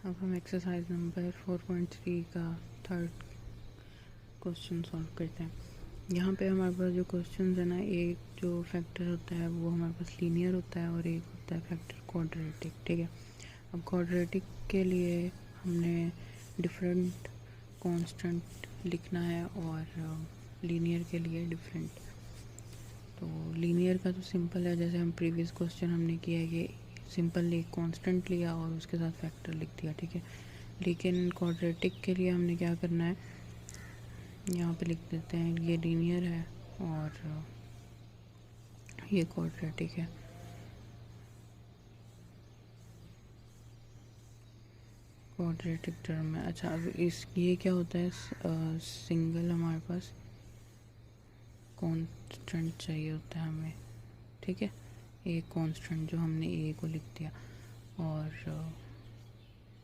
अब हम exercise number 4.3 का थर्ड क्वेश्चन सॉल्व करते हैं। यहाँ पे हमारे पास जो क्वेश्चन है ना, एक जो फैक्टर होता है वो हमारे पास लीनियर होता है और एक होता है फैक्टर क्वाड्रेटिक। ठीक है, अब क्वाड्रेटिक के लिए हमने डिफरेंट कांस्टेंट लिखना है और लीनियर के लिए डिफरेंट। तो लीनियर का तो सिंपल है, जैसे हम प्रीवियस क्वेश्चन हमने किया है कि सिंपल एक कांस्टेंट लिया और उसके साथ फैक्टर लिख दिया। ठीक है, लेकिन क्वाड्रेटिक के लिए हमने क्या करना है, यहाँ पे लिख देते हैं ये लीनियर है और ये क्वाड्रेटिक है। क्वाड्रेटिक टर्म है। अच्छा, अब इस ये क्या होता है, सिंगल हमारे पास कांस्टेंट चाहिए होता है हमें। ठीक है, एक कांस्टेंट जो हमने ए को लिख दिया, और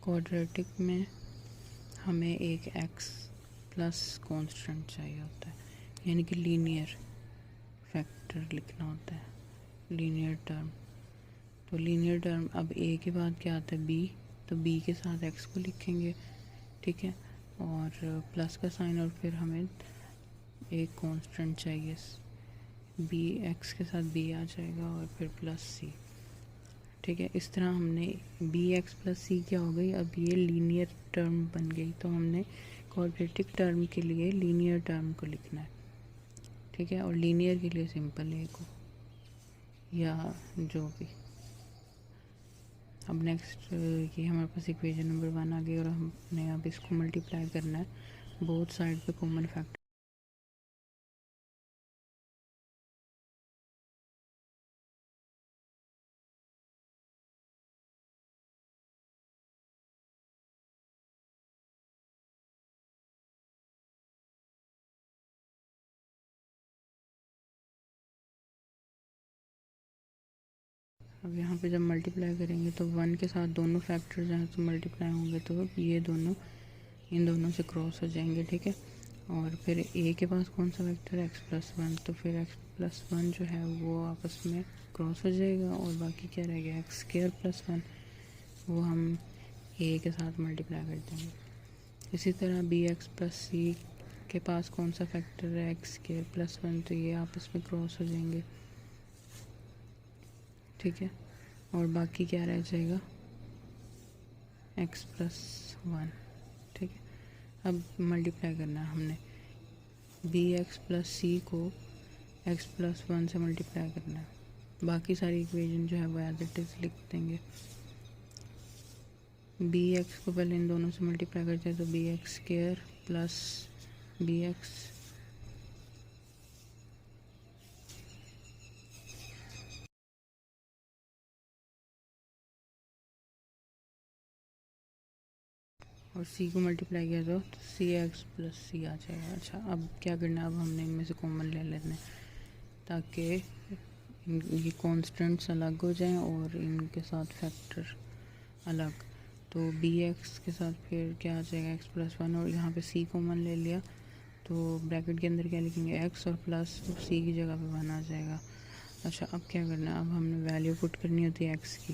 क्वाड्रेटिक में हमें एक एक्स प्लस कांस्टेंट चाहिए होता है, यानी कि लीनियर फैक्टर लिखना होता है, लीनियर टर्म। तो लीनियर टर्म, अब ए के बाद क्या आता है, बी, तो बी के साथ एक्स को लिखेंगे। ठीक है, और प्लस का साइन, और फिर हमें एक कांस्टेंट चाहिए बी, एक्स के साथ बी आ जाएगा और फिर प्लस सी। ठीक है, इस तरह हमने बी एक्स प्लस सी क्या हो गई, अब ये लीनियर टर्म बन गई। तो हमने क्वाड्रेटिक टर्म के लिए लीनियर टर्म को लिखना है। ठीक है, और लीनियर के लिए सिंपल ए को या जो भी। अब नेक्स्ट ये हमारे पास इक्वेशन नंबर 1 आ गई और हमने अब इसको मल्टीप्लाई करना है बोथ साइड पे कॉमन फैक्टर। अब यहाँ पे जब मल्टीप्लाई करेंगे तो 1 के साथ दोनों फैक्टर जहाँ से मल्टीप्लाई होंगे तो ये दोनों इन दोनों से क्रॉस हो जाएंगे। ठीक है, और फिर ए के पास कौन सा वेक्टर है, एक्स प्लस वन, तो फिर एक्स प्लस वन जो है वो आपस में क्रॉस हो जाएगा और बाकी क्या रह गया, एक्स स्क्वायर प्लस वन, वो हम ए के साथ मल्टीप्लाई कर देंगे। इसी तरह बी एक्स प्लस सी के पास कौन सा फैक्टर है, एक्स स्क्वायर प्लस वन, तो ये आपस में क्रॉस हो जाएंगे। ठीक है, और बाकी क्या रह जाएगा, एक्स प्लस वन। ठीक है, अब मल्टीप्लाई करना है हमने बी एक्स प्लस सी को एक्स प्लस वन से मल्टीप्लाई करना है। बाकी सारी इक्वेशन जो है वो एज इट इज लिख देंगे। बी एक्स को पहले इन दोनों से मल्टीप्लाई करते हैं तो B X square plus B X और सी को मल्टीप्लाई किया तो सी एक्स प्लस सी आ जाएगा। अच्छा, अब क्या करना है, अब हमने इनमें से कॉमन ले लेना है ताकि ये कॉन्स्टेंट्स अलग हो जाएं और इनके साथ फैक्टर अलग। तो बी एक्स के साथ फिर क्या आ जाएगा, एक्स प्लस वन, और यहाँ पे सी कॉमन ले लिया तो ब्रैकेट के अंदर क्या लिखेंगे, एक्स और प्लस सी की जगह पे वन आ जाएगा। अच्छा, अब क्या करना है, अब हमने वैल्यू पुट करनी होती है एक्स की,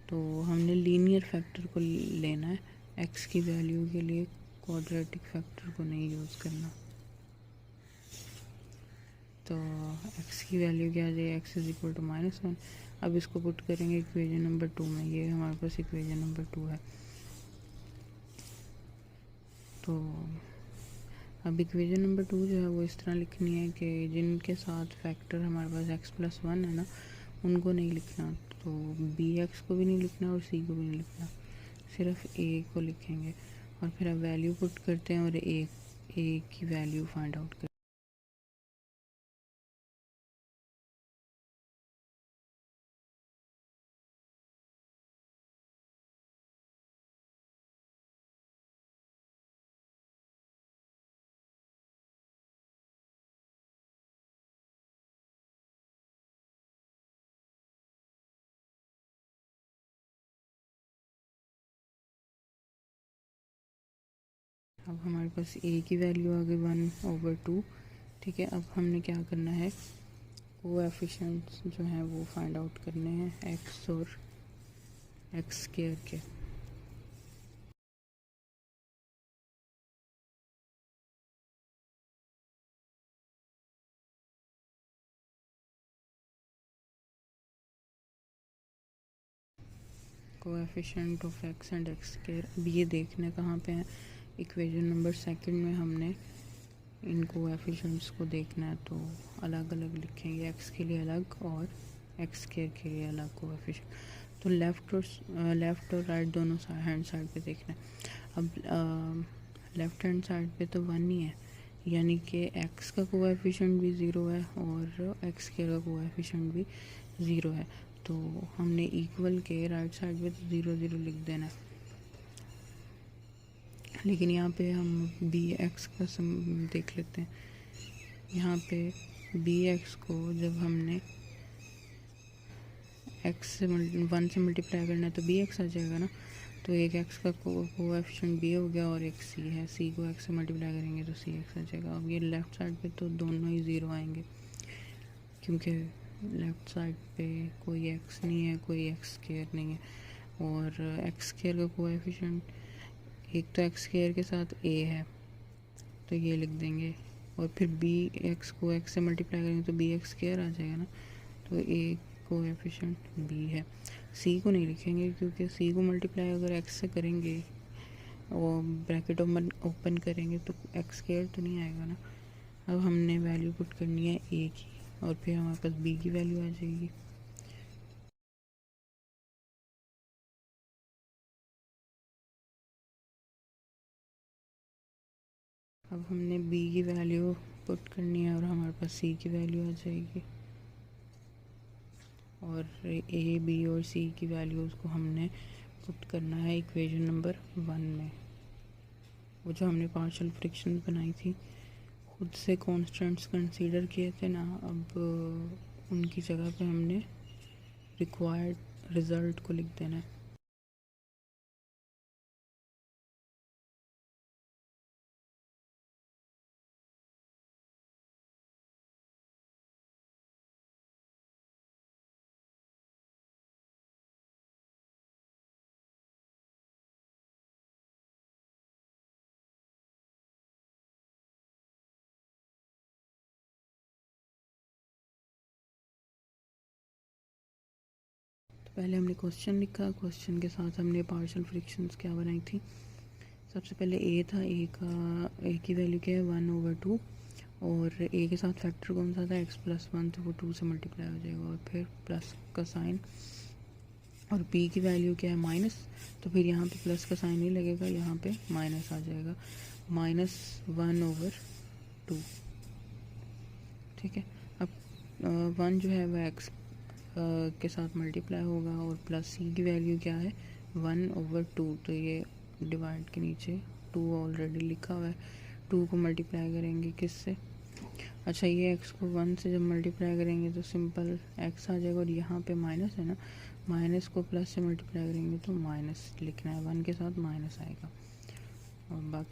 तो हमने लीनियर फैक्टर को लेना है एक्स की वैल्यू के लिए, क्वाड्रेटिक फैक्टर को नहीं यूज़ करना। तो एक्स की वैल्यू क्या आ जाएगी, एक्स इज इक्वल टू -1। अब इसको पुट करेंगे इक्वेशन नंबर 2 में, ये हमारे पास इक्वेशन नंबर 2 है। तो अब इक्वेशन नंबर 2 जो है वो इस तरह लिखनी है कि जिनके साथ फैक्टर हमारे पास एक्स प्लस वन है ना, उनको नहीं लिखना। तो बी एक्स को भी नहीं लिखना और सी को भी नहीं लिखना, सिर्फ ए को लिखेंगे। और फिर अब वैल्यू पुट करते हैं और ए की वैल्यू फाइंड आउट करते हैं। अब हमारे पास ए की वैल्यू आ गई 1/2। ठीक है, अब हमने क्या करना है, कोएफिशिएंट्स जो हैं वो फाइंड आउट करने हैं एक्स और एक्स स्क्वायर के। Coefficient of x and x square. अब ये देखना कहाँ पे है, इक्वेशन नंबर सेकंड में हमने इन कोएफिशिएंट्स को देखना है, तो अलग अलग लिखेंगे, एक्स के लिए अलग और एक्स स्क्वायर के लिए अलग कोएफिशिएंट। तो लेफ़्ट और राइट दोनों हैंड साइड पे देखना है। अब लेफ़्ट हैंड साइड पे तो 1 ही है, यानी कि एक्स का कोएफिशिएंट भी 0 है और एक्स स्क्वायर का कोएफिशिएंट भी 0 है। तो हमने इक्वल के राइट साइड पे तो 0 0 लिख देना है। लेकिन यहाँ पे हम बी एक्स का सम देख लेते हैं। यहाँ पे बी एक्स को जब हमने एक्स से 1 से मल्टीप्लाई करना है तो बी एक्स आ जाएगा ना। तो एक एक्स का कोएफिशिएंट बी हो गया और एक सी है, सी को एक्स से मल्टीप्लाई करेंगे तो सी एक्स आ जाएगा। अब ये लेफ़्ट साइड पे तो दोनों ही 0 आएंगे, क्योंकि लेफ़्ट साइड पे कोई एक्स नहीं है, कोई एक्स स्क्वायर नहीं है। और एक्स स्क्वायर का कोएफिशिएंट एक तो एक्स स्क्वायर के साथ ए है, तो ये लिख देंगे। और फिर बी एक्स को एक्स से मल्टीप्लाई करेंगे तो बी एक्स स्क्वायर आ जाएगा ना। तो ए कोएफिशिएंट बी है। सी को नहीं लिखेंगे, क्योंकि सी को मल्टीप्लाई अगर एक्स से करेंगे और ब्रैकेट ओपन करेंगे तो एक्स स्क्वायर तो नहीं आएगा ना। अब हमने वैल्यू पुट करनी है ए की, और फिर हमारे पास बी की वैल्यू आ जाएगी। अब हमने बी की वैल्यू पुट करनी है और हमारे पास सी की वैल्यू आ जाएगी। और ए बी और सी की वैल्यूज़ को हमने पुट करना है इक्वेशन नंबर 1 में। वो जो हमने पार्शियल फ्रैक्शन बनाई थी, खुद से कॉन्स्टेंट्स कंसीडर किए थे ना, अब उनकी जगह पे हमने रिक्वायर्ड रिज़ल्ट को लिख देना है। पहले हमने क्वेश्चन लिखा, क्वेश्चन के साथ हमने पार्शियल फ्रैक्शंस क्या बनाई थी। सबसे पहले ए था, ए की वैल्यू क्या है 1/2, और ए के साथ फैक्टर कौन सा था x+1, तो वो 2 से मल्टीप्लाई हो जाएगा और फिर प्लस का साइन। और बी की वैल्यू क्या है माइनस, तो फिर यहाँ पे प्लस का साइन नहीं लगेगा, यहाँ पे माइनस आ जाएगा, -1/2। ठीक है। अब 1 जो है वह एक्स के साथ मल्टीप्लाई होगा, और प्लस सी की वैल्यू क्या है 1/2, तो ये डिवाइड के नीचे 2 ऑलरेडी लिखा हुआ है। 2 को मल्टीप्लाई करेंगे किससे, अच्छा ये एक्स को 1 से जब मल्टीप्लाई करेंगे तो सिंपल एक्स आ जाएगा, और यहाँ पे माइनस है ना, माइनस को प्लस से मल्टीप्लाई करेंगे तो माइनस लिखना है, 1 के साथ माइनस आएगा। और बाकी